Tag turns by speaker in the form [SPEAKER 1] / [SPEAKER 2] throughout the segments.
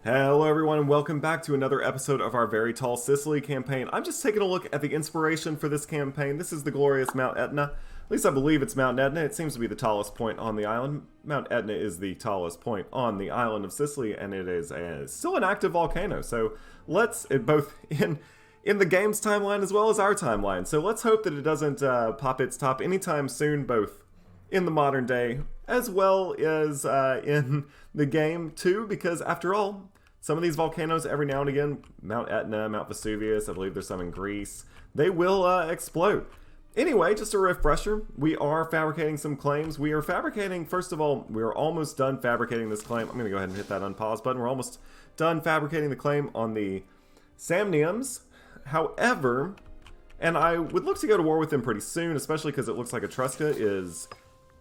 [SPEAKER 1] Hello everyone and welcome back to another episode of our Very Tall Sicily campaign. I'm just taking a look at the inspiration for this campaign. This is the glorious Mount Etna. At least I believe it's Mount Etna. It seems to be the tallest point on the island. Mount Etna is the tallest point on the island of Sicily, and it is still an active volcano. So let's, both in the game's timeline as well as our timeline. So let's hope that it doesn't pop its top anytime soon, both in the modern day as well as in the game too, because after all, some of these volcanoes every now and again, Mount Etna, Mount Vesuvius, I believe there's some in Greece, they will explode. Anyway, just a refresher, we are fabricating some claims. We are fabricating, first of all, we are almost done fabricating this claim. I'm going to go ahead and hit that unpause button. We're almost done fabricating the claim on the Samniums. However, and I would look to go to war with them pretty soon, especially because it looks like Etrusca is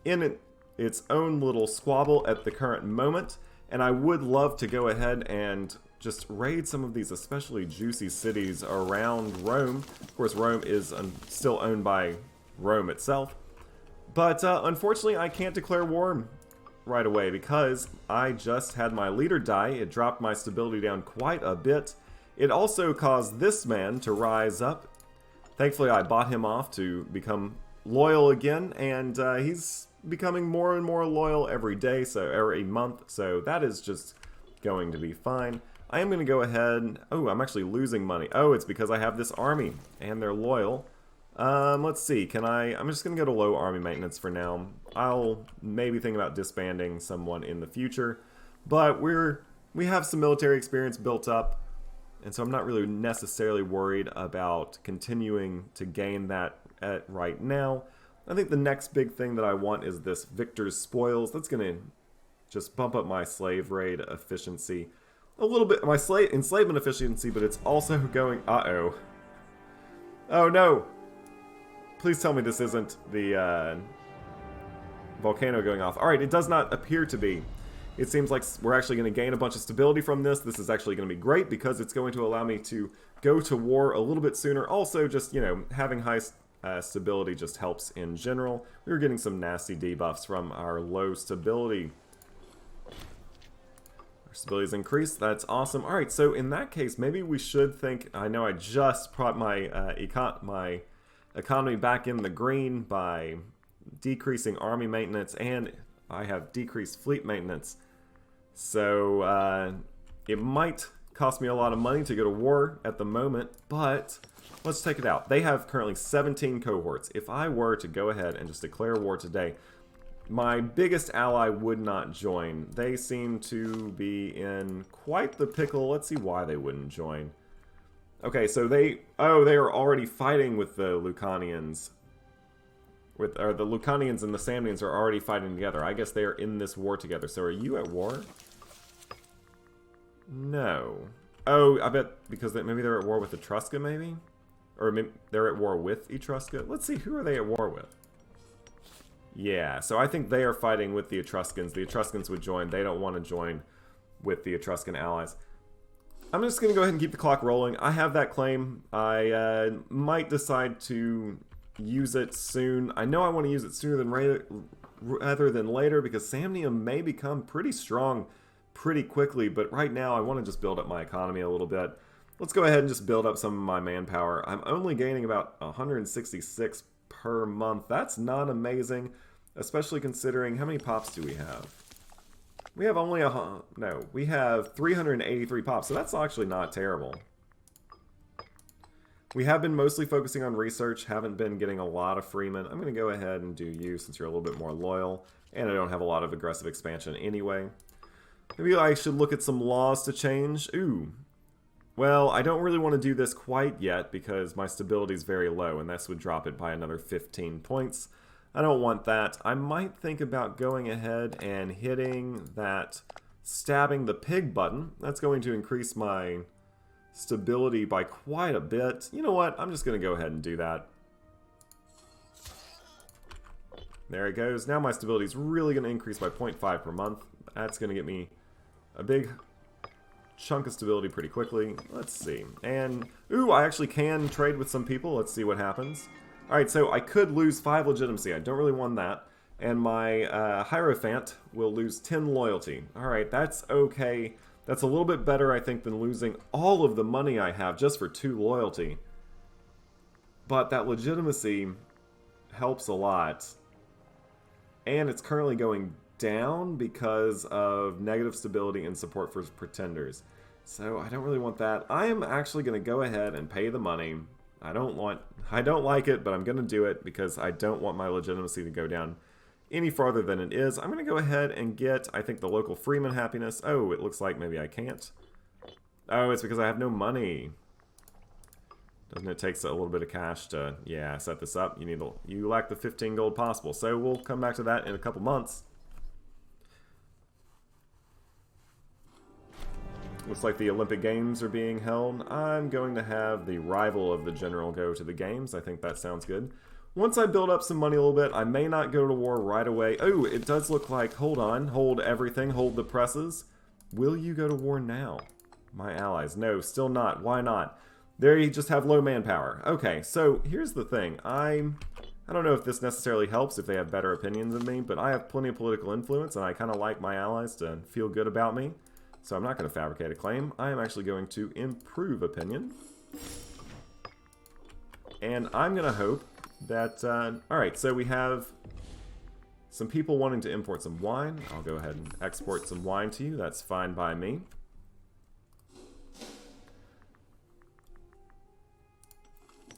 [SPEAKER 1] in its own little squabble at the current moment. And I would love to go ahead and just raid some of these especially juicy cities around Rome. Of course, Rome is still owned by Rome itself. But unfortunately, I can't declare war right away because I just had my leader die. It dropped my stability down quite a bit. It also caused this man to rise up. Thankfully, I bought him off to become loyal again, and he's becoming more and more loyal every day, so every month, so that is just going to be fine. I am going to go ahead. Oh, I'm actually losing money. Oh, it's because I have this army and they're loyal. Let's see, I'm just going to go to low army maintenance for now. I'll maybe think about disbanding someone in the future, but we have some military experience built up, and so I'm not really necessarily worried about continuing to gain that right now. I think the next big thing that I want is this Victor's Spoils. That's going to just bump up my slave raid efficiency a little bit, my enslavement efficiency, but it's also going... Uh-oh. Oh, no. Please tell me this isn't the volcano going off. Alright, it does not appear to be. It seems like we're actually going to gain a bunch of stability from this. This is actually going to be great because it's going to allow me to go to war a little bit sooner. Also, just, you know, having high... stability just helps in general. We were getting some nasty debuffs from our low stability. Our stability's increased. That's awesome. Alright, so in that case, maybe we should think... I know I just brought my economy back in the green by decreasing army maintenance, and I have decreased fleet maintenance. So, it might cost me a lot of money to go to war at the moment, but... let's take it out. They have currently 17 cohorts. If I were to go ahead and just declare war today, my biggest ally would not join. They seem to be in quite the pickle. Let's see why they wouldn't join. Okay, so they are already fighting with the Lucanians. Or the Lucanians and the Samnians are already fighting together. I guess they are in this war together. So are you at war? No. Oh, I bet because maybe they're at war with Etrusca, maybe? Or maybe they're at war with Etrusca. Let's see, who are they at war with? Yeah, so I think they are fighting with the Etruscans. The Etruscans would join. They don't want to join with the Etruscan allies. I'm just going to go ahead and keep the clock rolling. I have that claim. I might decide to use it soon. I know I want to use it sooner than rather than later because Samnium may become pretty strong pretty quickly, but right now I want to just build up my economy a little bit. Let's go ahead and just build up some of my manpower. I'm only gaining about 166 per month. That's not amazing, especially considering how many pops do we have? We have only we have 383 pops, so that's actually not terrible. We have been mostly focusing on research, haven't been getting a lot of freemen. I'm going to go ahead and do you since you're a little bit more loyal, and I don't have a lot of aggressive expansion anyway. Maybe I should look at some laws to change. Ooh. Well, I don't really want to do this quite yet because my stability is very low, and this would drop it by another 15 points. I don't want that. I might think about going ahead and hitting that stabbing the pig button. That's going to increase my stability by quite a bit. You know what? I'm just going to go ahead and do that. There it goes. Now my stability is really going to increase by 0.5 per month. That's going to get me a big chunk of stability pretty quickly. Let's see. And, ooh, I actually can trade with some people. Let's see what happens. Alright, so I could lose 5 legitimacy. I don't really want that. And my Hierophant will lose 10 loyalty. Alright, that's okay. That's a little bit better, I think, than losing all of the money I have just for 2 loyalty. But that legitimacy helps a lot. And it's currently going down because of negative stability and support for pretenders. So I don't really want that. I am actually going to go ahead and pay the money. I don't like it, but I'm going to do it because I don't want my legitimacy to go down any farther than it is. I'm going to go ahead and get, I think, the local freeman happiness. Oh, it looks like maybe I can't. Oh, it's because I have no money. Doesn't it take a little bit of cash to, yeah, set this up? You lack the 15 gold possible. So we'll come back to that in a couple months. Looks like the Olympic Games are being held. I'm going to have the rival of the general go to the games. I think that sounds good. Once I build up some money a little bit, I may not go to war right away. Oh, it does look like, hold on, hold everything, hold the presses. Will you go to war now? My allies. No, still not. Why not? There you just have low manpower. Okay, so here's the thing. I don't know if this necessarily helps if they have better opinions than me, but I have plenty of political influence, and I kind of like my allies to feel good about me. So I'm not going to fabricate a claim. I am actually going to improve opinion. And I'm going to hope that... Alright, so we have some people wanting to import some wine. I'll go ahead and export some wine to you. That's fine by me.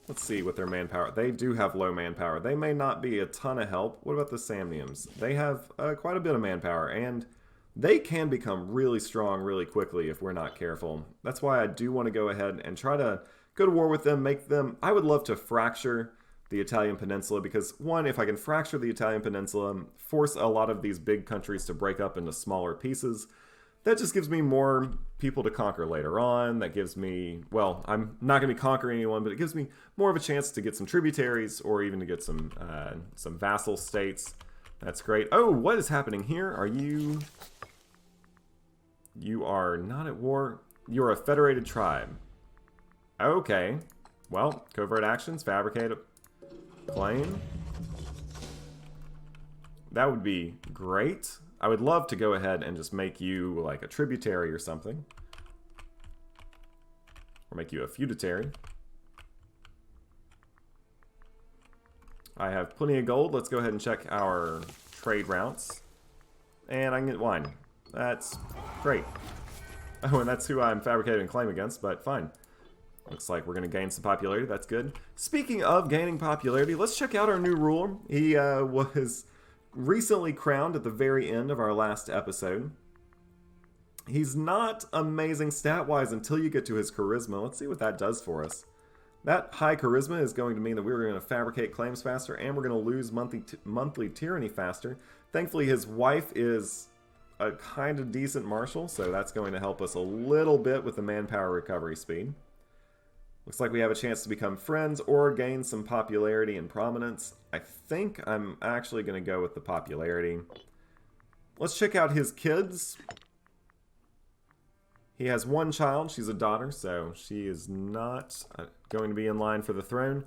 [SPEAKER 1] Let's see what their manpower... They do have low manpower. They may not be a ton of help. What about the Samniums? They have quite a bit of manpower, and they can become really strong really quickly if we're not careful. That's why I do want to go ahead and try to go to war with them, make them... I would love to fracture the Italian peninsula because, one, if I can fracture the Italian peninsula, force a lot of these big countries to break up into smaller pieces, that just gives me more people to conquer later on. That gives me, well, I'm not going to be conquering anyone, but it gives me more of a chance to get some tributaries or even to get some vassal states. That's great. Oh, what is happening here? Are you... You are not at war. You're a federated tribe. Okay. Well, covert actions, fabricate a claim. That would be great. I would love to go ahead and just make you like a tributary or something. Or make you a feudatory. I have plenty of gold. Let's go ahead and check our trade routes. And I can get wine. That's great. Oh, and that's who I'm fabricating a claim against, but fine. Looks like we're going to gain some popularity. That's good. Speaking of gaining popularity, let's check out our new ruler. He was recently crowned at the very end of our last episode. He's not amazing stat-wise until you get to his charisma. Let's see what that does for us. That high charisma is going to mean that we're going to fabricate claims faster, and we're going to lose monthly tyranny faster. Thankfully, his wife is a kind of decent marshal, so that's going to help us a little bit with the manpower recovery speed. Looks like we have a chance to become friends or gain some popularity and prominence. I think I'm actually going to go with the popularity. Let's check out his kids. He has one child. She's a daughter, so she is not going to be in line for the throne.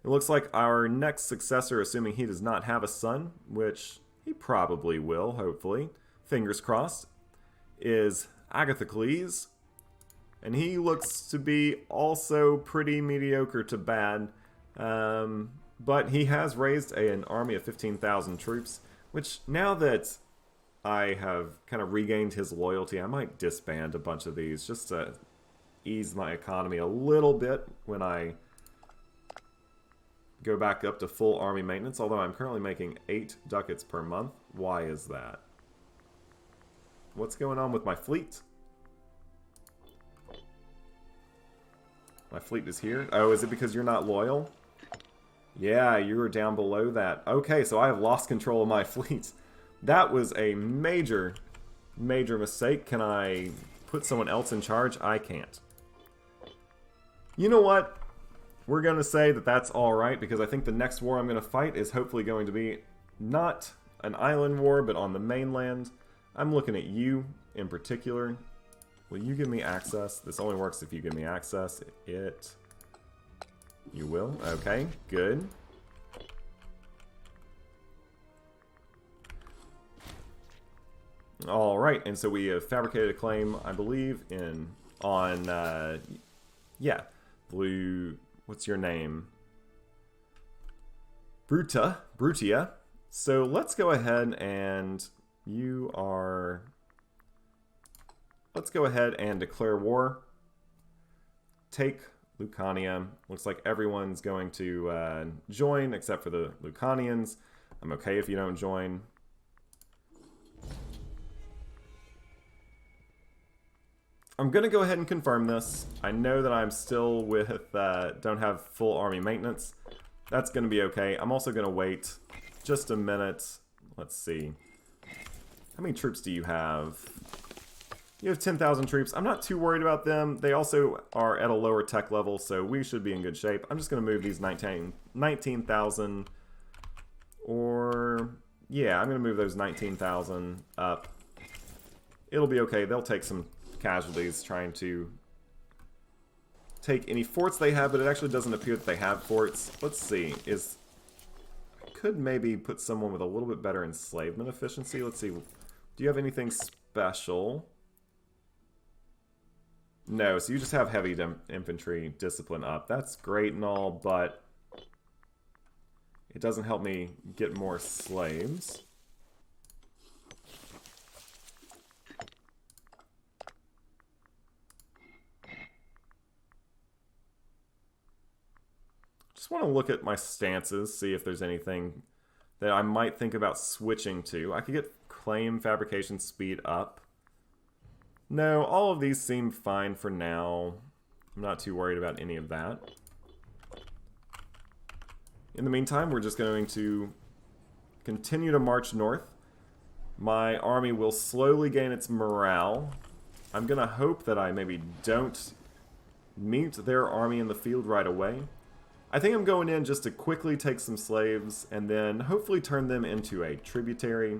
[SPEAKER 1] It looks like our next successor, assuming he does not have a son, which he probably will, hopefully, fingers crossed, is Agathocles. And he looks to be also pretty mediocre to bad. But he has raised an army of 15,000 troops, which now that I have kind of regained his loyalty, I might disband a bunch of these just to ease my economy a little bit when I go back up to full army maintenance, although I'm currently making 8 ducats per month. Why is that? What's going on with my fleet? My fleet is here. Oh, is it because you're not loyal? Yeah, you were down below that. Okay, so I have lost control of my fleet. That was a major, major mistake. Can I put someone else in charge? I can't. You know what? We're going to say that that's alright, because I think the next war I'm going to fight is hopefully going to be not an island war, but on the mainland. I'm looking at you in particular. Will you give me access? This only works if you give me access. You will? Okay, good. All right, and so we have fabricated a claim, I believe, yeah, Blue. What's your name? Brutia. So let's go ahead and let's go ahead and declare war. Take Lucania. Looks like everyone's going to join except for the Lucanians. I'm okay if you don't join. I'm going to go ahead and confirm this. I know that I'm still don't have full army maintenance. That's going to be okay. I'm also going to wait just a minute. Let's see. How many troops do you have? You have 10,000 troops. I'm not too worried about them. They also are at a lower tech level, so we should be in good shape. I'm just going to move these 19,000. Or, yeah, I'm going to move those 19,000 up. It'll be okay. They'll take some casualties trying to take any forts they have, but it actually doesn't appear that they have forts. Let's see. I could maybe put someone with a little bit better enslavement efficiency. Let's see. Do you have anything special? No, so you just have heavy infantry discipline up. That's great and all, but it doesn't help me get more slaves. Just want to look at my stances, see if there's anything that I might think about switching to. I could get claim fabrication speed up. No, all of these seem fine for now. I'm not too worried about any of that. In the meantime, we're just going to continue to march north. My army will slowly gain its morale. I'm going to hope that I maybe don't meet their army in the field right away. I think I'm going in just to quickly take some slaves and then hopefully turn them into a tributary.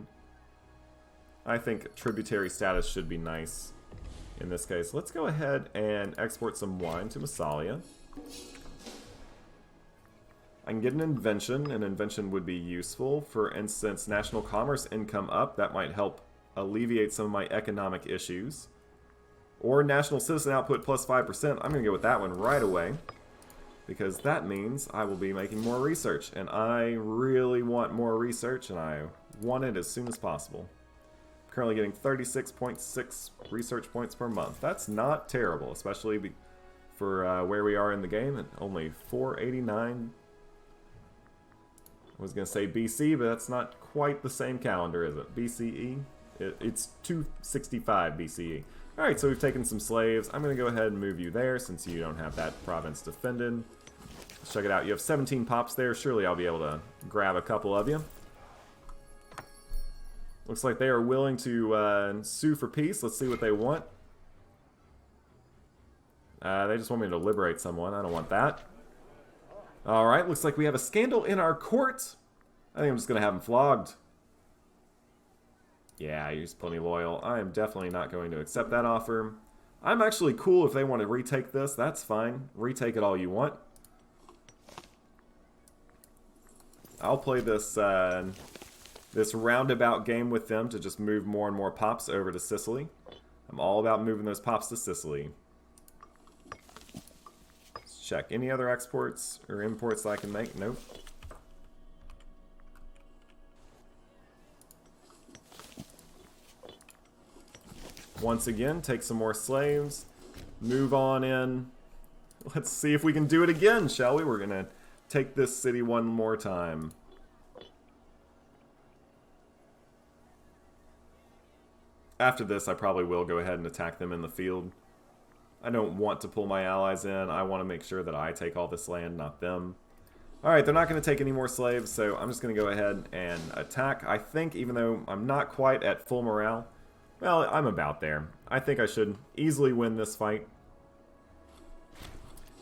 [SPEAKER 1] I think tributary status should be nice in this case. Let's go ahead and export some wine to Massalia. I can get an invention. An invention would be useful. For instance, national commerce income up. That might help alleviate some of my economic issues. Or national citizen output plus 5%. I'm going to go with that one right away, because that means I will be making more research, and I really want more research, and I want it as soon as possible. I'm currently getting 36.6 research points per month. That's not terrible, especially for where we are in the game, and only 489. I was going to say BC, but that's not quite the same calendar, is it? BCE? It's 265 BCE. Alright, so we've taken some slaves. I'm going to go ahead and move you there since you don't have that province defended. Let's check it out. You have 17 pops there. Surely I'll be able to grab a couple of you. Looks like they are willing to sue for peace. Let's see what they want. They just want me to liberate someone. I don't want that. Alright, looks like we have a scandal in our court. I think I'm just going to have him flogged. Yeah, he's plenty loyal. I am definitely not going to accept that offer. I'm actually cool if they want to retake this. That's fine. Retake it all you want. I'll play this this roundabout game with them to just move more and more pops over to Sicily. I'm all about moving those pops to Sicily. Let's check. Any other exports or imports that I can make? Nope. Once again, take some more slaves. Move on in. Let's see if we can do it again, shall we? We're going to take this city one more time. After this, I probably will go ahead and attack them in the field. I don't want to pull my allies in. I want to make sure that I take all this land, not them. Alright, they're not going to take any more slaves, so I'm just going to go ahead and attack. I think, even though I'm not quite at full morale, well, I'm about there. I think I should easily win this fight.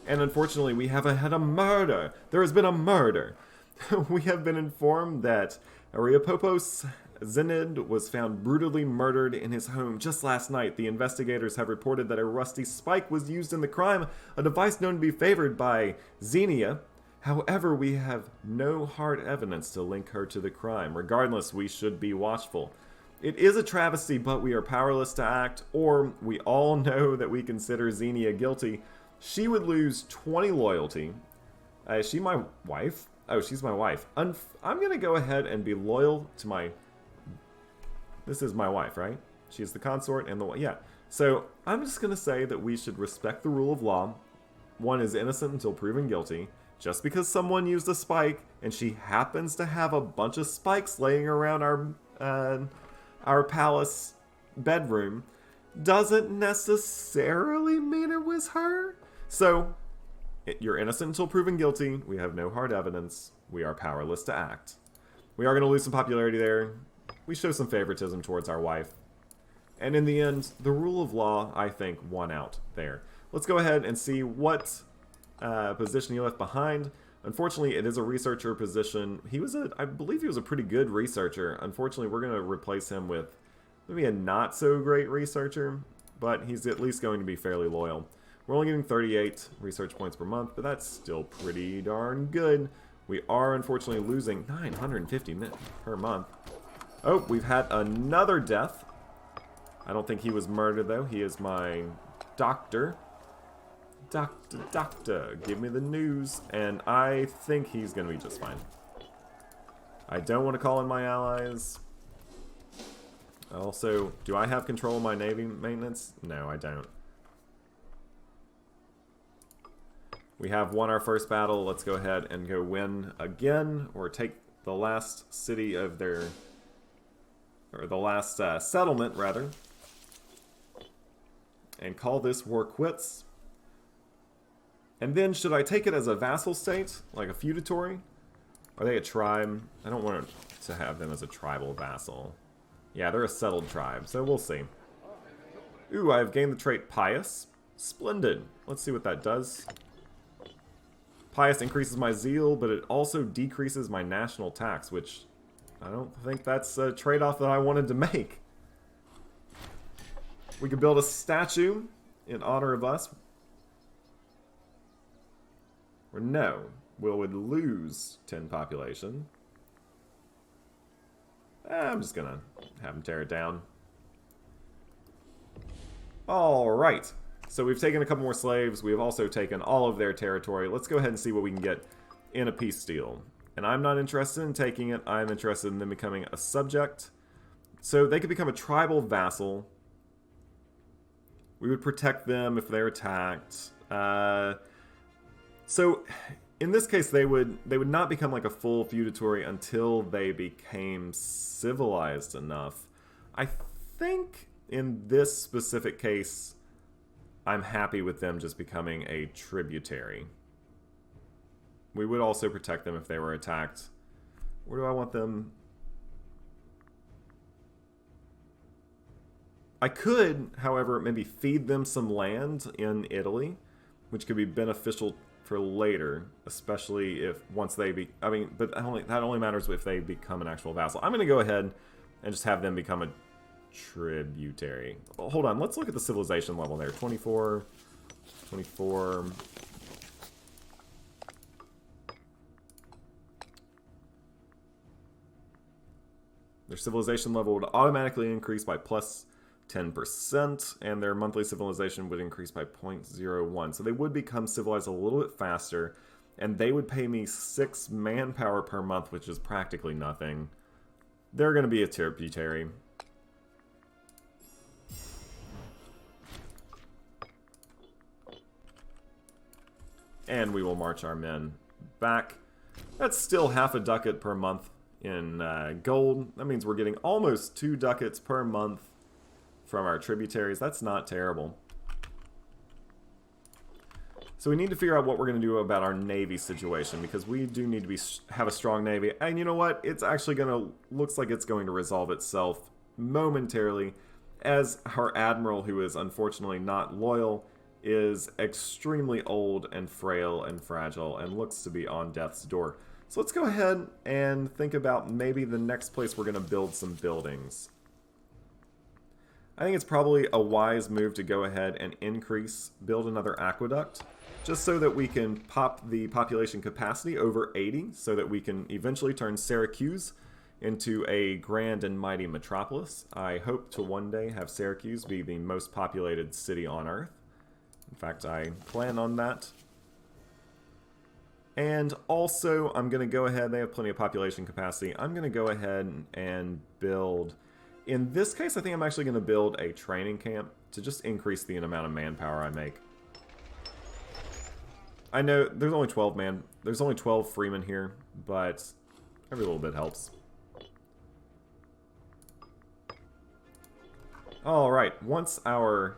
[SPEAKER 1] And unfortunately, we have had a murder. There has been a murder. We have been informed that Ariapopos Zenid was found brutally murdered in his home just last night. The investigators have reported that a rusty spike was used in the crime, a device known to be favored by Xenia. However, we have no hard evidence to link her to the crime. Regardless, we should be watchful. It is a travesty, but we are powerless to act, or we all know that we consider Xenia guilty. She would lose 20 loyalty. Is she my wife? Oh, she's my wife. I'm going to go ahead and be loyal to my... This is my wife, right? She's the consort and the... Yeah. So I'm just going to say that we should respect the rule of law. One is innocent until proven guilty. Just because someone used a spike and she happens to have a bunch of spikes laying around our palace bedroom doesn't necessarily mean it was her. So, you're innocent until proven guilty. We have no hard evidence. We are powerless to act. We are going to lose some popularity there. We show some favoritism towards our wife. And in the end, the rule of law, I think, won out there. Let's go ahead and see what position he left behind. Unfortunately, it is a researcher position. I believe he was a pretty good researcher. Unfortunately, we're going to replace him with maybe a not so great researcher, but he's at least going to be fairly loyal. We're only getting 38 research points per month, but that's still pretty darn good. We are unfortunately losing 950 per month. Oh, we've had another death. I don't think he was murdered, though. He is my doctor. Doctor, give me the news. And I think he's going to be just fine. I don't want to call in my allies. Also, do I have control of my navy maintenance? No, I don't. We have won our first battle. Let's go ahead and go win again, or take the last city of their... or the last settlement, rather. And call this war quits. And then, should I take it as a vassal state? Like a feudatory? Are they a tribe? I don't want to have them as a tribal vassal. Yeah, they're a settled tribe, so we'll see. Ooh, I've gained the trait Pious. Splendid. Let's see what that does. Pious increases my zeal, but it also decreases my national tax, which I don't think that's a trade-off that I wanted to make. We could build a statue in honor of us. Or no, we would lose 10 population. I'm just gonna have them tear it down. Alright, so we've taken a couple more slaves. We've also taken all of their territory. Let's go ahead and see what we can get in a peace deal. And I'm not interested in taking it. I'm interested in them becoming a subject. So they could become a tribal vassal. We would protect them if they're attacked. So in this case, they would not become like a full feudatory until they became civilized enough. I think in this specific case, I'm happy with them just becoming a tributary. We would also protect them if they were attacked. Where do I want them? I could, however, maybe feed them some land in Italy, which could be beneficial for later, especially if once they be... I mean, but that only matters if they become an actual vassal. I'm going to go ahead and just have them become a tributary. Well, hold on, let's look at the civilization level there. 24, 24... Their civilization level would automatically increase by plus 10%, and their monthly civilization would increase by 0.01. So they would become civilized a little bit faster, and they would pay me 6 manpower per month, which is practically nothing. They're going to be a tributary. And we will march our men back. That's still half a ducat per month in gold. That means we're getting almost 2 ducats per month from our tributaries. That's not terrible. So we need to figure out what we're going to do about our navy situation, because we do need to have a strong navy. And you know what? It's actually looks like it's going to resolve itself momentarily, as our admiral, who is unfortunately not loyal, is extremely old and frail and fragile and looks to be on death's door. So let's go ahead and think about maybe the next place we're going to build some buildings. I think it's probably a wise move to go ahead and build another aqueduct, just so that we can pop the population capacity over 80, so that we can eventually turn Syracuse into a grand and mighty metropolis. I hope to one day have Syracuse be the most populated city on Earth. In fact, I plan on that. And also, I'm going to go ahead, they have plenty of population capacity, I'm going to go ahead and build, in this case, I think I'm actually going to build a training camp to just increase the amount of manpower I make. I know there's only 12 freemen here, but every little bit helps. Alright, once our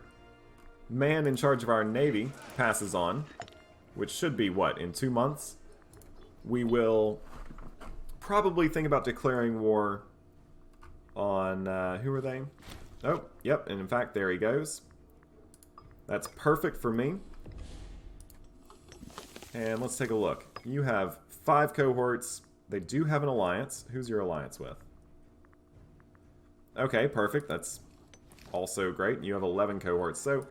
[SPEAKER 1] man in charge of our navy passes on, which should be, what, in 2 months, we will probably think about declaring war on, who are they? Oh, yep, and in fact, there he goes. That's perfect for me. And let's take a look. You have 5 cohorts. They do have an alliance. Who's your alliance with? Okay, perfect. That's also great. You have 11 cohorts. So,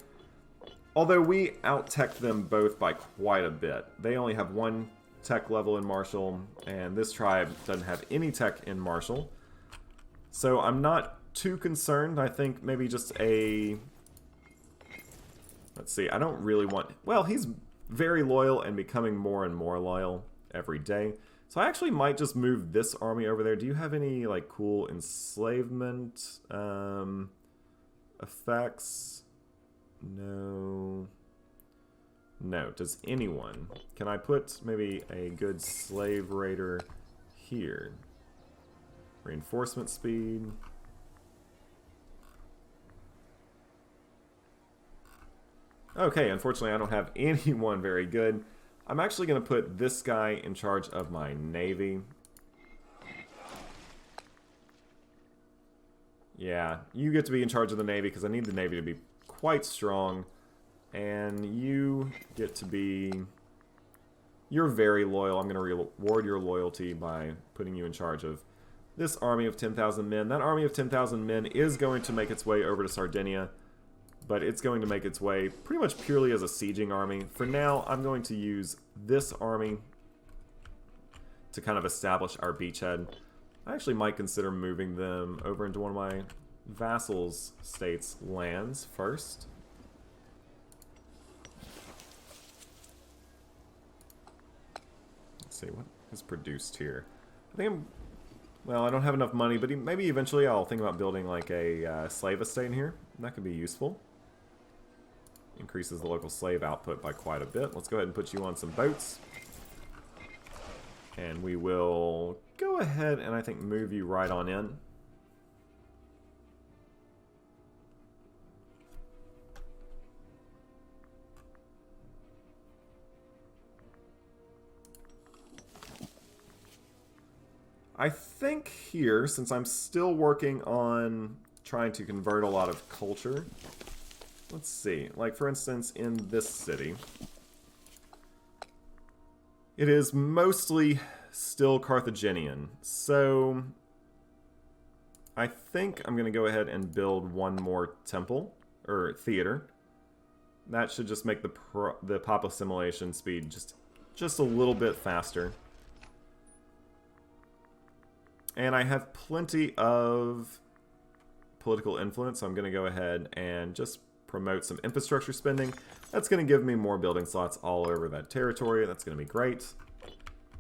[SPEAKER 1] although we out-tech them both by quite a bit. They only have 1 tech level in martial, and this tribe doesn't have any tech in martial. So I'm not too concerned. I think maybe just a... Let's see, I don't really want... Well, he's very loyal and becoming more and more loyal every day. So I actually might just move this army over there. Do you have any, like, cool enslavement effects? No. No. Does anyone? Can I put maybe a good slave raider here? Reinforcement speed. Okay, unfortunately I don't have anyone very good. I'm actually going to put this guy in charge of my navy. Yeah, you get to be in charge of the navy because I need the navy to be quite strong. And you get to be... You're very loyal. I'm going to reward your loyalty by putting you in charge of this army of 10,000 men. That army of 10,000 men is going to make its way over to Sardinia, but it's going to make its way pretty much purely as a sieging army. For now, I'm going to use this army to kind of establish our beachhead. I actually might consider moving them over into one of my vassals' states' lands first. Let's see, what is produced here? I think I'm... Well, I don't have enough money, but maybe eventually I'll think about building like a slave estate in here. That could be useful. Increases the local slave output by quite a bit. Let's go ahead and put you on some boats. And we will go ahead and I think move you right on in. I think here, since I'm still working on trying to convert a lot of culture, let's see, like for instance in this city, it is mostly still Carthaginian, so I think I'm going to go ahead and build one more temple, or theater. That should just make the pop assimilation speed just a little bit faster. And I have plenty of political influence, so I'm going to go ahead and just promote some infrastructure spending. That's going to give me more building slots all over that territory. That's going to be great.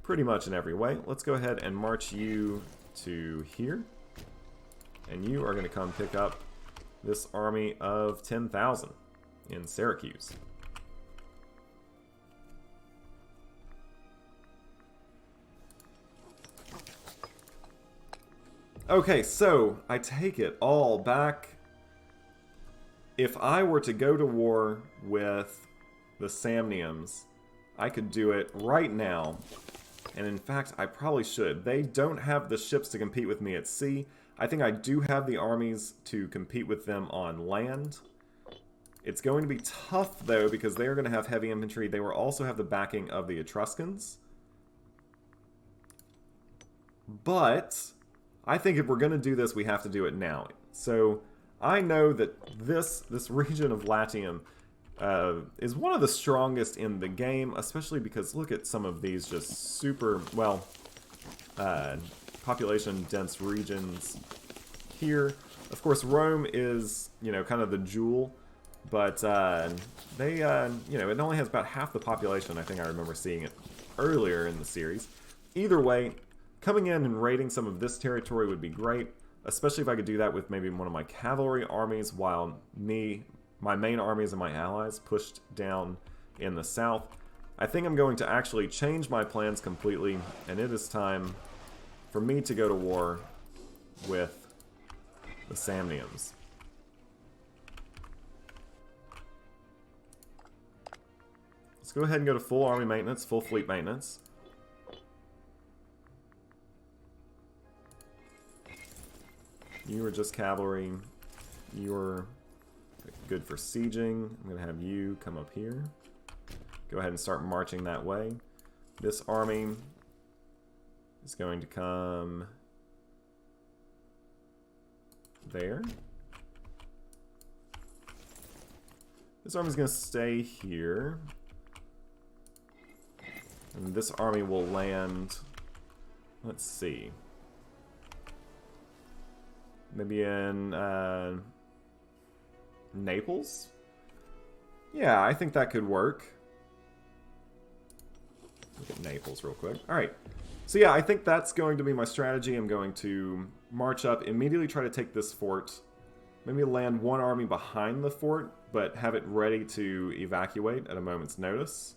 [SPEAKER 1] Pretty much in every way. Let's go ahead and march you to here. And you are going to come pick up this army of 10,000 in Syracuse. Okay, so I take it all back. If I were to go to war with the Samniums, I could do it right now. And in fact, I probably should. They don't have the ships to compete with me at sea. I think I do have the armies to compete with them on land. It's going to be tough, though, because they are going to have heavy infantry. They will also have the backing of the Etruscans. But I think if we're going to do this, we have to do it now. So I know that this region of Latium is one of the strongest in the game, especially because look at some of these just super, well, population-dense regions here. Of course, Rome is, you know, kind of the jewel, but they, you know, it only has about half the population. I think I remember seeing it earlier in the series. Either way, coming in and raiding some of this territory would be great, especially if I could do that with maybe one of my cavalry armies while my main armies and my allies pushed down in the south. I think I'm going to actually change my plans completely, and it is time for me to go to war with the Samnians. Let's go ahead and go to full army maintenance, full fleet maintenance. You are just cavalry. You are good for sieging. I'm going to have you come up here. Go ahead and start marching that way. This army is going to come there. This army is going to stay here. And this army will land, let's see, maybe in Naples? Yeah, I think that could work. Look at Naples real quick. Alright, so yeah, I think that's going to be my strategy. I'm going to march up, immediately try to take this fort, maybe land one army behind the fort, but have it ready to evacuate at a moment's notice.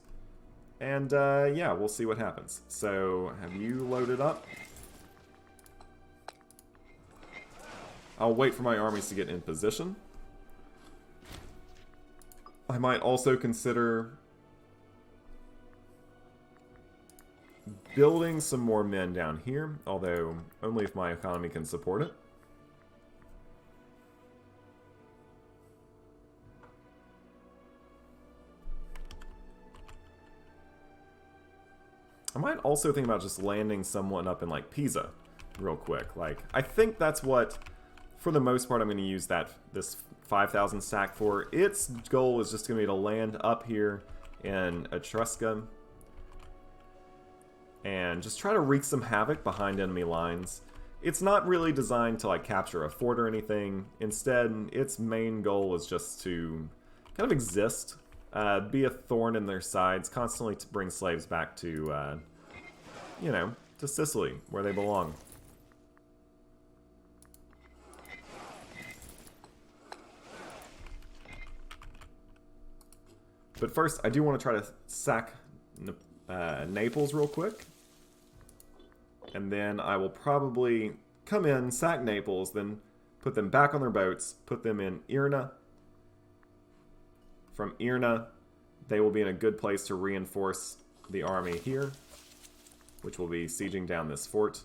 [SPEAKER 1] And yeah, we'll see what happens. So, have you loaded up? I'll wait for my armies to get in position. I might also consider building some more men down here, although only if my economy can support it. I might also think about just landing someone up in, like, Pisa real quick. Like, I think that's what, for the most part, I'm going to use this 5,000 stack for. Its goal is just going to be to land up here in Etrusca and just try to wreak some havoc behind enemy lines. It's not really designed to, like, capture a fort or anything. Instead, its main goal is just to kind of exist. Be a thorn in their sides, constantly to bring slaves back to, you know, to Sicily, where they belong. But first, I do want to try to sack Naples real quick. And then I will probably come in, sack Naples, then put them back on their boats, put them in Irna. From Irna, they will be in a good place to reinforce the army here, which will be sieging down this fort.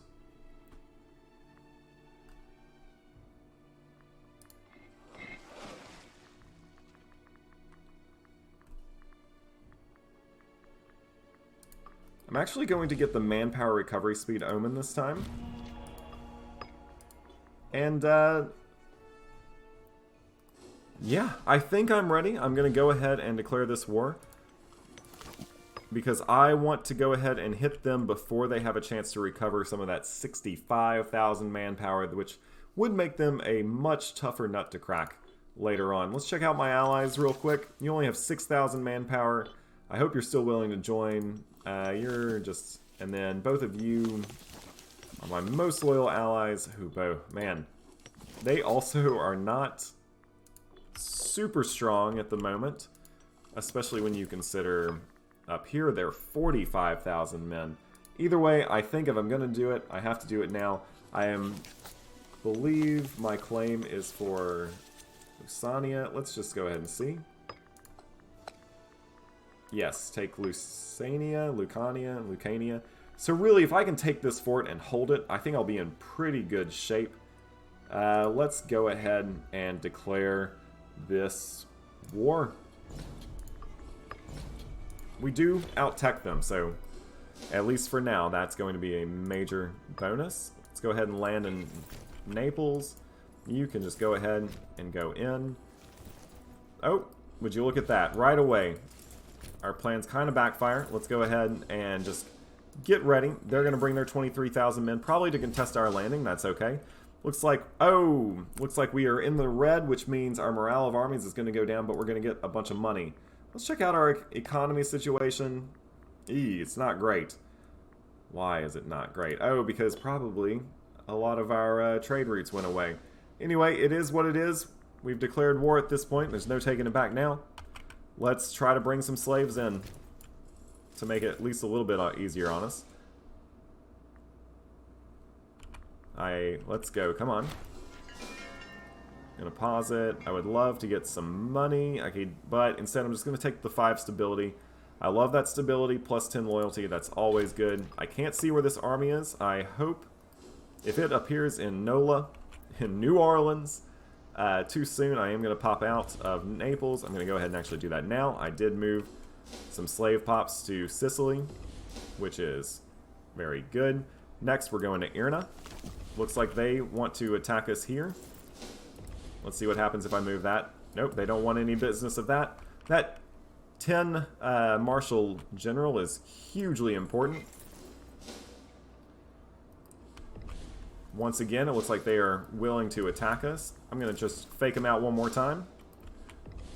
[SPEAKER 1] I'm actually going to get the manpower recovery speed omen this time. And, yeah, I think I'm ready. I'm going to go ahead and declare this war, because I want to go ahead and hit them before they have a chance to recover some of that 65,000 manpower, which would make them a much tougher nut to crack later on. Let's check out my allies real quick. You only have 6,000 manpower. I hope you're still willing to join. And then both of you are my most loyal allies who, man, they also are not super strong at the moment, especially when you consider up here they're 45,000 men. Either way, I think if I'm going to do it, I have to do it now. Believe my claim is for Lusania. Let's just go ahead and see. Yes, take Lucania. So really, if I can take this fort and hold it, I think I'll be in pretty good shape. Let's go ahead and declare this war. We do out-tech them, so at least for now, that's going to be a major bonus. Let's go ahead and land in Naples. You can just go ahead and go in. Oh, would you look at that? Right away, our plans kind of backfire. Let's go ahead and just get ready. They're going to bring their 23,000 men, probably to contest our landing. That's okay. Looks like we are in the red, which means our morale of armies is going to go down, but we're going to get a bunch of money. Let's check out our economy situation. It's not great. Why is it not great? Oh, because probably a lot of our trade routes went away. Anyway, it is what it is. We've declared war at this point. There's no taking it back now. Let's try to bring some slaves in to make it at least a little bit easier on us. Let's go. Come on. Gonna pause it. I would love to get some money. Okay, but instead I'm just gonna take the 5 stability. I love that stability, plus 10 loyalty. That's always good. I can't see where this army is. I hope if it appears in NOLA, in New Orleans, too soon, I am going to pop out of Naples. I'm going to go ahead and actually do that now. I did move some slave pops to Sicily, which is very good. Next, we're going to Irna. Looks like they want to attack us here. Let's see what happens if I move that. Nope, they don't want any business of that. That 10 Marshal General is hugely important. Once again, it looks like they are willing to attack us. I'm going to just fake them out one more time.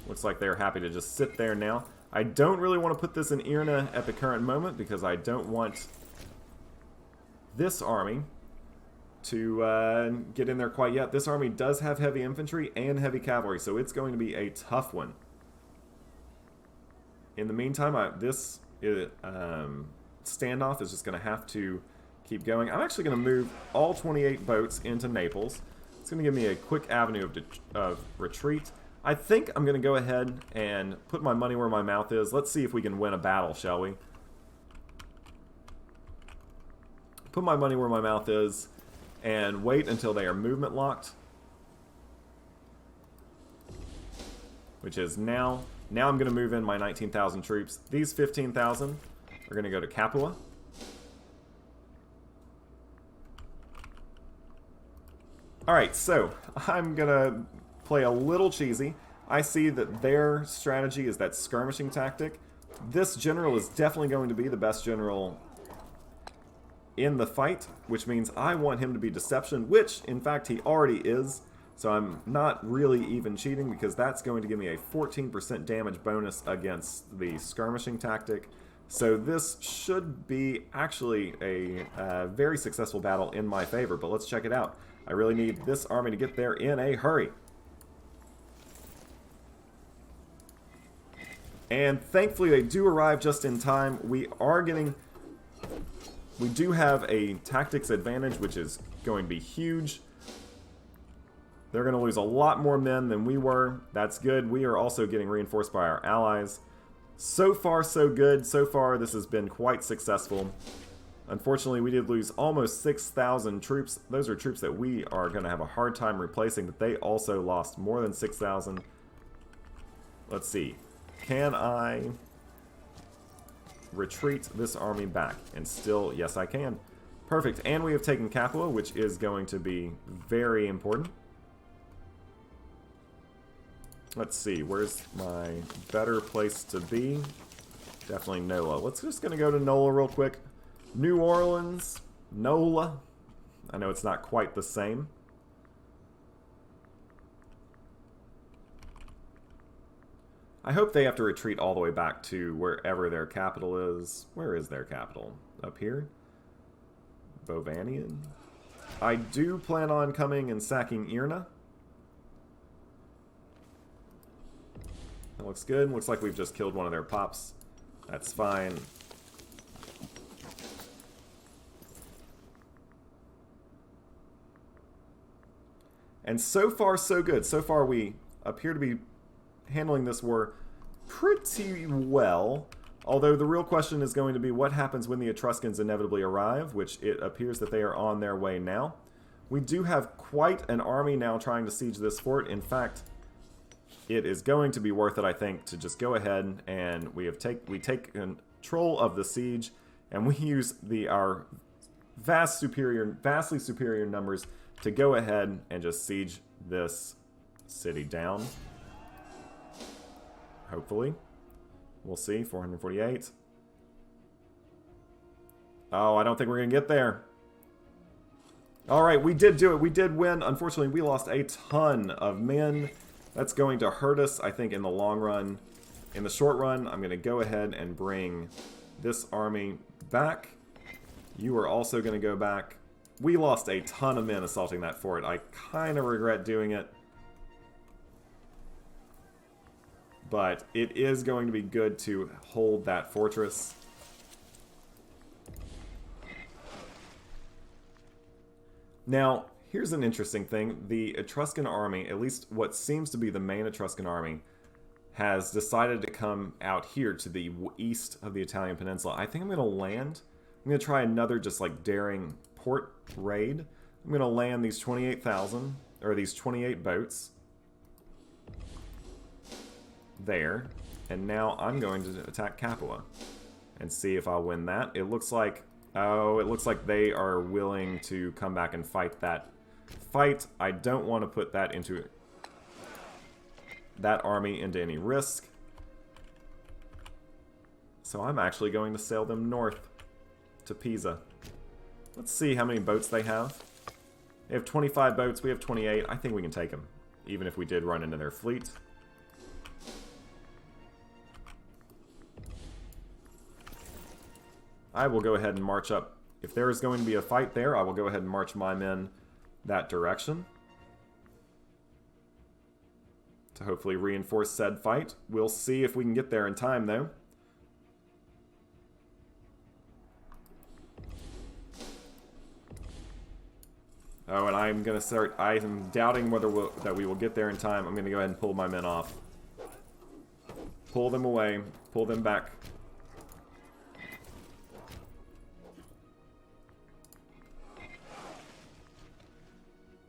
[SPEAKER 1] Looks like they're happy to just sit there now. I don't really want to put this in Irna at the current moment because I don't want this army to get in there quite yet. This army does have heavy infantry and heavy cavalry, so it's going to be a tough one. In the meantime, this standoff is just going to have to keep going. I'm actually going to move all 28 boats into Naples. It's going to give me a quick avenue of retreat. I think I'm going to go ahead and put my money where my mouth is. Let's see if we can win a battle, shall we? Put my money where my mouth is and wait until they are movement locked. Which is now. Now I'm going to move in my 19,000 troops. These 15,000 are going to go to Capua. Alright, so I'm going to play a little cheesy. I see that their strategy is that skirmishing tactic. This general is definitely going to be the best general in the fight, which means I want him to be deception, which in fact he already is. So I'm not really even cheating because that's going to give me a 14% damage bonus against the skirmishing tactic. So this should be actually a very successful battle in my favor, but let's check it out. I really need this army to get there in a hurry. And thankfully they do arrive just in time. We do have a tactics advantage, which is going to be huge. They're going to lose a lot more men than we were. That's good. We are also getting reinforced by our allies. So far, so good. So far, this has been quite successful. Unfortunately, we did lose almost 6,000 troops. Those are troops that we are going to have a hard time replacing, but they also lost more than 6,000. Let's see. Can I retreat this army back? And still, yes, I can. Perfect. And we have taken Capua, which is going to be very important. Let's see, where's my better place to be? Definitely NOLA. Let's just gonna go to NOLA real quick. New Orleans, NOLA. I know it's not quite the same. I hope they have to retreat all the way back to wherever their capital is. Where is their capital? Up here? Bovanian? I do plan on coming and sacking Irna. That looks good. Looks like we've just killed one of their pops. That's fine. And so far, so good. So far, we appear to be handling this war pretty well. Although the real question is going to be what happens when the Etruscans inevitably arrive, which it appears that they are on their way now. We do have quite an army now trying to siege this fort. In fact, it is going to be worth it, I think, to just go ahead and we take control of the siege, and we use our vastly superior numbers to go ahead and just siege this city down. Hopefully. We'll see. 448. Oh, I don't think we're going to get there. Alright, we did do it. We did win. Unfortunately, we lost a ton of men. That's going to hurt us, I think, in the long run. In the short run, I'm going to go ahead and bring this army back. You are also going to go back. We lost a ton of men assaulting that fort. I kind of regret doing it. But it is going to be good to hold that fortress. Now, here's an interesting thing. The Etruscan army, at least what seems to be the main Etruscan army, has decided to come out here to the east of the Italian peninsula. I think I'm going to land. I'm going to try another just like daring port raid. I'm going to land these 28,000, or these 28 boats. There. And now I'm going to attack Capua and see if I'll win that. It looks like... Oh, it looks like they are willing to come back and fight that fight. I don't want to put that into that army into any risk. So I'm actually going to sail them north to Pisa. Let's see how many boats they have. They have 25 boats. We have 28. I think we can take them, even if we did run into their fleet. I will go ahead and march up. If there is going to be a fight there, I will go ahead and march my men that direction to hopefully reinforce said fight. We'll see if we can get there in time, though. Oh, and I'm going to start... I am doubting whether that we will get there in time. I'm going to go ahead and pull my men off. Pull them away. Pull them back.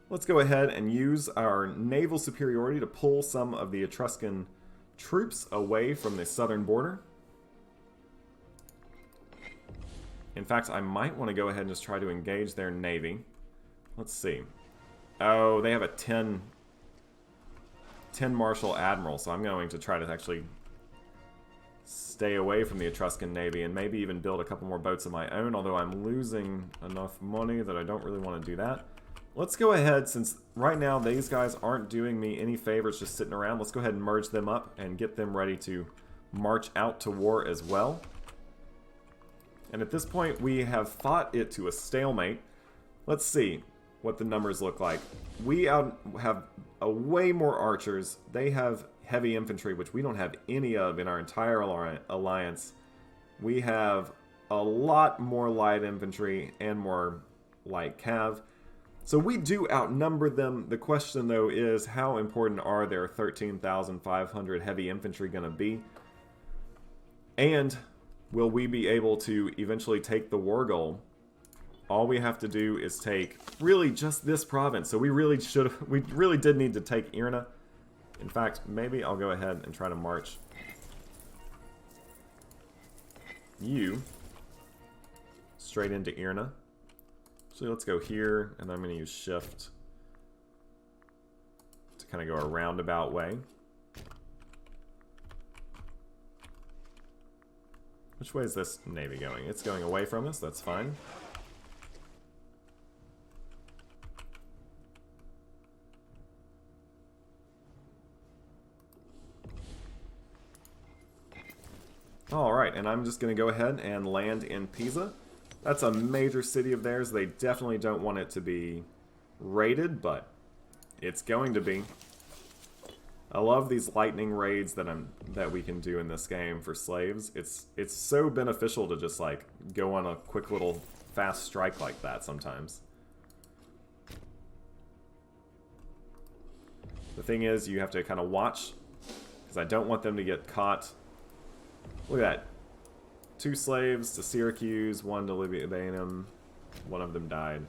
[SPEAKER 1] Let's go ahead and use our naval superiority to pull some of the Etruscan troops away from the southern border. In fact, I might want to go ahead and just try to engage their navy. Let's see. Oh, they have a 10 Marshal Admiral, so I'm going to try to actually stay away from the Etruscan navy and maybe even build a couple more boats of my own, although I'm losing enough money that I don't really want to do that. Let's go ahead, since right now these guys aren't doing me any favors just sitting around, let's go ahead and merge them up and get them ready to march out to war as well. And at this point, we have fought it to a stalemate. Let's see what the numbers look like. We have a way more archers. They have heavy infantry, which we don't have any of in our entire alliance. We have a lot more light infantry and more light cav. So we do outnumber them. The question, though, is how important are their 13,500 heavy infantry going to be? And will we be able to eventually take the war goal? All we have to do is take really just this province. So we really did need to take Irna. In fact, maybe I'll go ahead and try to march you straight into Irna. Actually, let's go here, and I'm going to use shift to kind of go a roundabout way. Which way is this navy going? It's going away from us, that's fine. Alright, and I'm just going to go ahead and land in Pisa. That's a major city of theirs. They definitely don't want it to be raided, but it's going to be. I love these lightning raids that we can do in this game for slaves. It's so beneficial to just like go on a quick little fast strike like that sometimes. The thing is, you have to kind of watch, because I don't want them to get caught. Look at that. 2 slaves to Syracuse, 1 to Libianum. One of them died.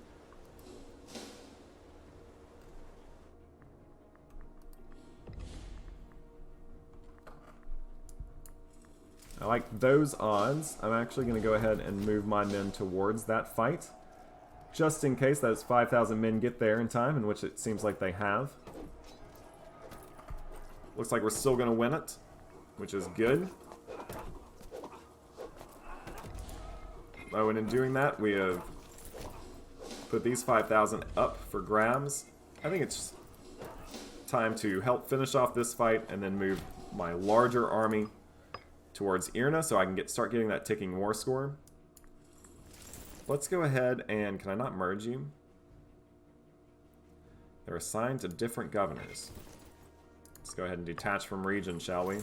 [SPEAKER 1] I like those odds. I'm actually going to go ahead and move my men towards that fight, just in case those 5,000 men get there in time, in which it seems like they have. Looks like we're still going to win it, which is good. Oh, and in doing that, we have put these 5,000 up for grabs. I think it's time to help finish off this fight and then move my larger army towards Irna so I can start getting that ticking war score. Let's go ahead and... Can I not merge you? They're assigned to different governors. Let's go ahead and detach from region, shall we?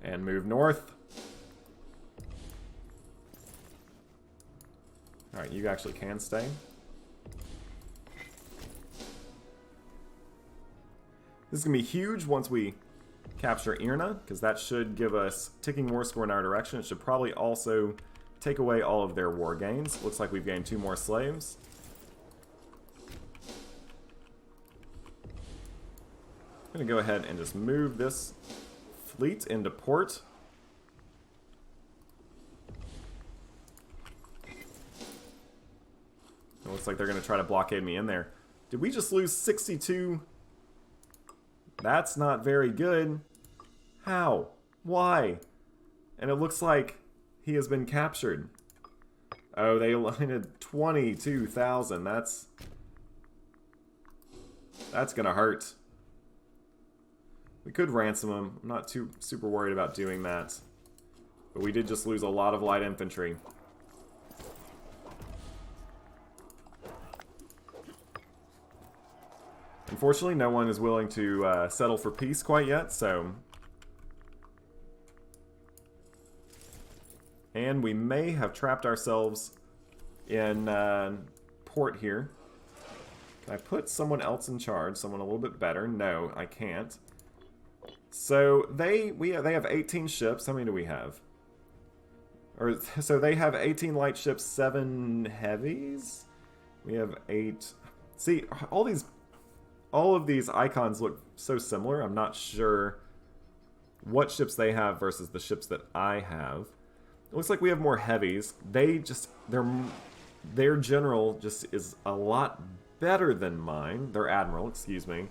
[SPEAKER 1] And move north. Alright, you actually can stay. This is going to be huge once we capture Irna, because that should give us ticking war score in our direction. It should probably also take away all of their war gains. Looks like we've gained 2 more slaves. I'm going to go ahead and just move this fleet into port. It looks like they're going to try to blockade me in there. Did we just lose 62? That's not very good. How? Why? And it looks like he has been captured. Oh, they landed 22,000. That's going to hurt. We could ransom him. I'm not too super worried about doing that. But we did just lose a lot of light infantry. Unfortunately, no one is willing to settle for peace quite yet, so... And we may have trapped ourselves in port here. Can I put someone else in charge? Someone a little bit better? No, I can't. So they have 18 ships. How many do we have? So they have 18 light ships, 7 heavies. We have 8. See, all of these icons look so similar. I'm not sure what ships they have versus the ships that I have. It looks like we have more heavies. Their general just is a lot better than mine. Their admiral, excuse me.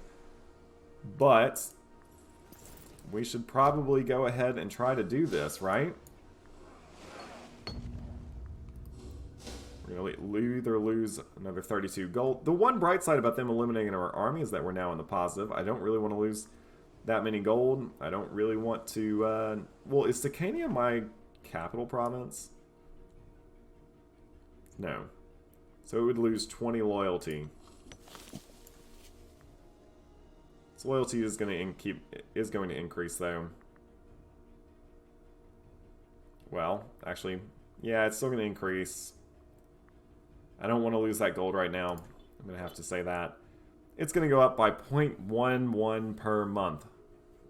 [SPEAKER 1] But we should probably go ahead and try to do this, right? We're going to either lose another 32 gold. The one bright side about them eliminating our army is that we're now in the positive. I don't really want to lose that many gold. I don't really want to... well, is Sicania my capital province? No. So it would lose 20 loyalty. Its loyalty is going to increase, though. Well, actually, yeah, it's still going to increase. I don't want to lose that gold right now. I'm going to have to say that. It's going to go up by 0.11 per month.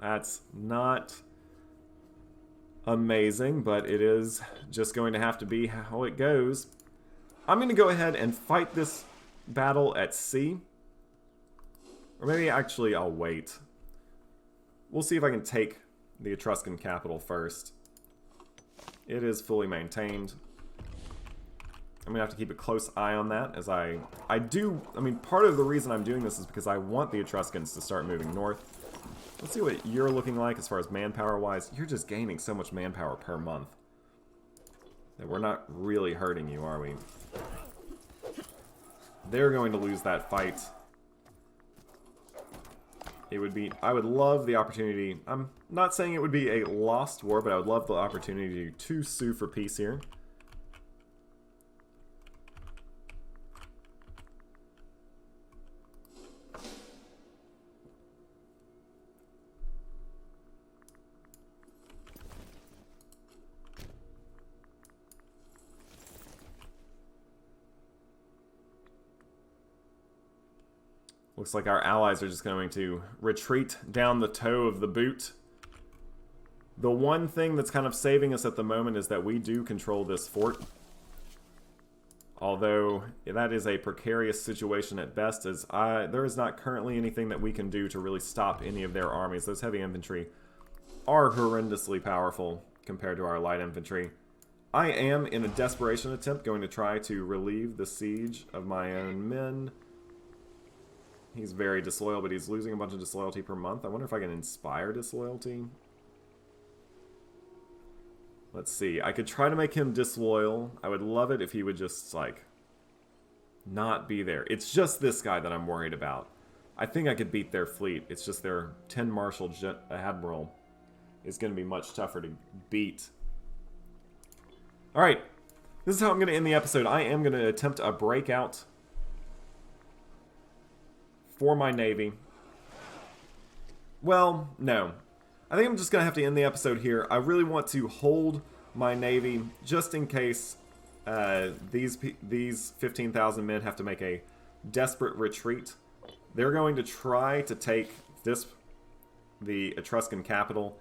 [SPEAKER 1] That's not amazing, but it is just going to have to be how it goes. I'm going to go ahead and fight this battle at sea. Or maybe actually I'll wait. We'll see if I can take the Etruscan capital first. It is fully maintained. I'm going to have to keep a close eye on that, as I mean, part of the reason I'm doing this is because I want the Etruscans to start moving north. Let's see what you're looking like as far as manpower-wise. You're just gaining so much manpower per month that we're not really hurting you, are we? They're going to lose that fight. I would love the opportunity. I'm not saying it would be a lost war, but I would love the opportunity to sue for peace here. Looks like our allies are just going to retreat down the toe of the boot. The one thing that's kind of saving us at the moment is that we do control this fort. Although that is a precarious situation at best, as there is not currently anything that we can do to really stop any of their armies. Those heavy infantry are horrendously powerful compared to our light infantry. I am, in a desperation attempt, going to try to relieve the siege of my own men. He's very disloyal, but he's losing a bunch of disloyalty per month. I wonder if I can inspire disloyalty. Let's see. I could try to make him disloyal. I would love it if he would just, like, not be there. It's just this guy that I'm worried about. I think I could beat their fleet. It's just their 10 Marshal Admiral is going to be much tougher to beat. Alright. This is how I'm going to end the episode. I am going to attempt a breakout for my Navy. Well, no. I think I'm just going to have to end the episode here. I really want to hold my Navy just in case these 15,000 men have to make a desperate retreat. They're going to try to take the Etruscan capital.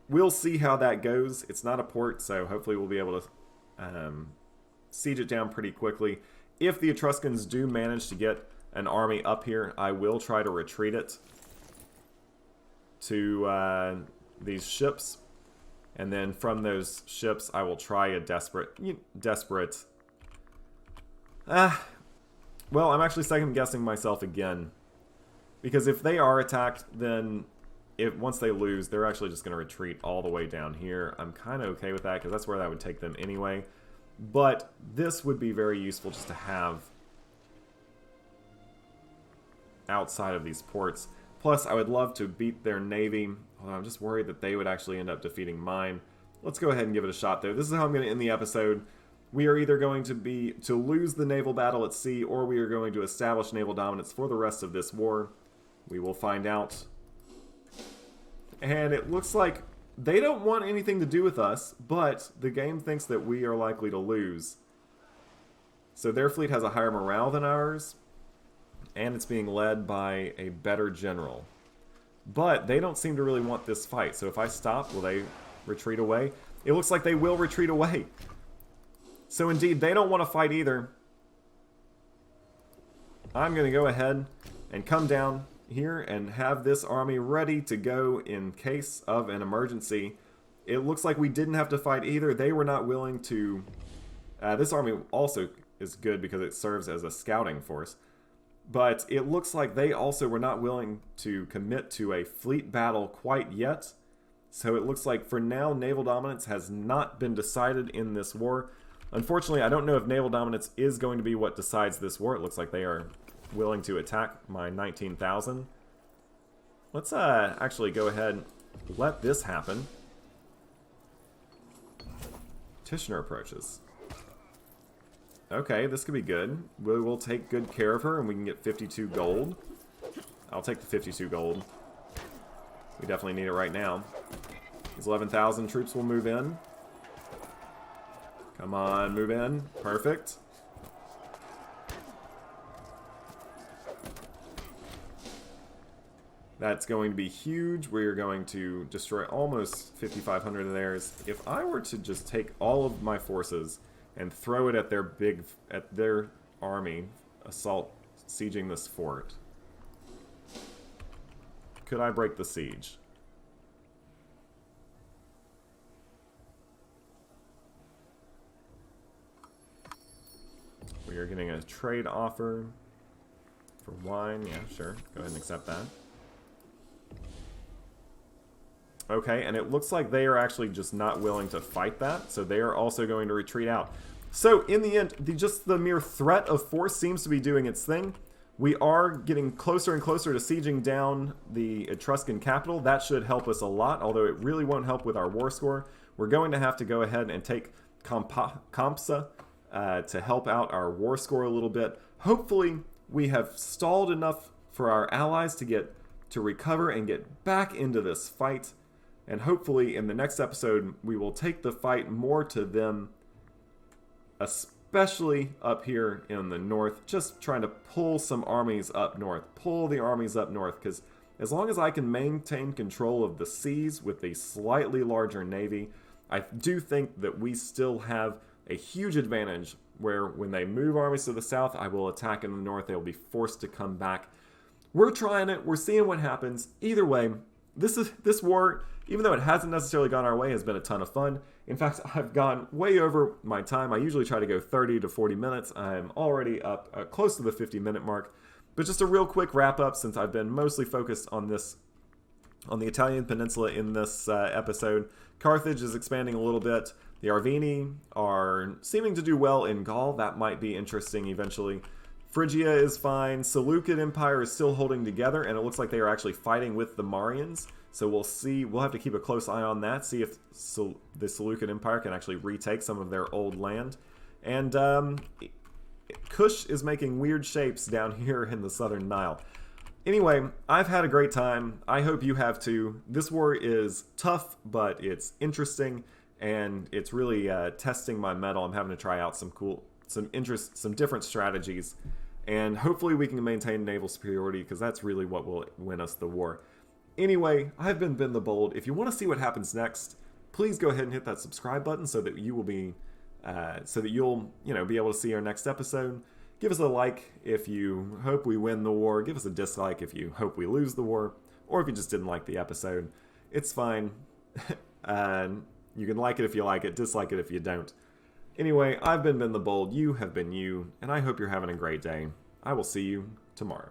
[SPEAKER 1] We'll see how that goes. It's not a port, so hopefully we'll be able to siege it down pretty quickly. If the Etruscans do manage to get an army up here, I will try to retreat it to these ships. And then from those ships, I will try a desperate... Well, I'm actually second-guessing myself again. Because if they are attacked, then once they lose, they're actually just going to retreat all the way down here. I'm kind of okay with that, because that's where that would take them anyway. But this would be very useful just to have outside of these ports. Plus, I would love to beat their navy. Although I'm just worried that they would actually end up defeating mine. Let's go ahead and give it a shot, though. This is how I'm going to end the episode. We are either going to lose the naval battle at sea, or we are going to establish naval dominance for the rest of this war. We will find out. And it looks like they don't want anything to do with us, but the game thinks that we are likely to lose. So their fleet has a higher morale than ours, and it's being led by a better general. But they don't seem to really want this fight, so if I stop, will they retreat away? It looks like they will retreat away. So indeed, they don't want to fight either. I'm going to go ahead and come down here and have this army ready to go in case of an emergency. It looks like we didn't have to fight either. They were not willing to... this army also is good because it serves as a scouting force. But it looks like they also were not willing to commit to a fleet battle quite yet. So it looks like for now, naval dominance has not been decided in this war. Unfortunately, I don't know if naval dominance is going to be what decides this war. It looks like they are willing to attack my 19,000. Let's actually go ahead and let this happen. Tishner approaches. Okay, this could be good. We will take good care of her and we can get 52 gold. I'll take the 52 gold. We definitely need it right now. These 11,000 troops will move in. Come on, move in. Perfect. That's going to be huge. We are going to destroy almost 5,500 of theirs. If I were to just take all of my forces and throw it at their army, sieging this fort, could I break the siege? We are getting a trade offer for wine. Yeah, sure. Go ahead and accept that. Okay, and it looks like they are actually just not willing to fight that, so they are also going to retreat out. So, in the end, just the mere threat of force seems to be doing its thing. We are getting closer and closer to sieging down the Etruscan capital. That should help us a lot, although it really won't help with our war score. We're going to have to go ahead and take Compsa to help out our war score a little bit. Hopefully, we have stalled enough for our allies to recover and get back into this fight. And hopefully, in the next episode, we will take the fight more to them, especially up here in the north, just trying to pull some armies up north. Pull the armies up north, because as long as I can maintain control of the seas with a slightly larger navy, I do think that we still have a huge advantage where when they move armies to the south, I will attack in the north. They will be forced to come back. We're trying it. We're seeing what happens. Either way, this war, even though it hasn't necessarily gone our way, has been a ton of fun. In fact, I've gone way over my time. I usually try to go 30 to 40 minutes. I'm already up close to the 50-minute mark. But just a real quick wrap-up, since I've been mostly focused on this on the Italian peninsula in this episode. Carthage is expanding a little bit. The Arvini are seeming to do well in Gaul. That might be interesting eventually. Phrygia is fine. Seleucid Empire is still holding together, and it looks like they are actually fighting with the Marians. So we'll see. We'll have to keep a close eye on that, see if the Seleucid Empire can actually retake some of their old land. And Kush is making weird shapes down here in the southern Nile. Anyway, I've had a great time. I hope you have too. This war is tough, but it's interesting, and it's really testing my mettle. I'm having to try out some different strategies, and hopefully we can maintain naval superiority, because that's really what will win us the war. Anyway, I've been Ben the Bold. If you want to see what happens next, please go ahead and hit that subscribe button so that you'll be able to see our next episode. Give us a like if you hope we win the war. Give us a dislike if you hope we lose the war, or if you just didn't like the episode. It's fine. You can like it if you like it, dislike it if you don't. Anyway, I've been Ben the Bold, you have been you, and I hope you're having a great day. I will see you tomorrow.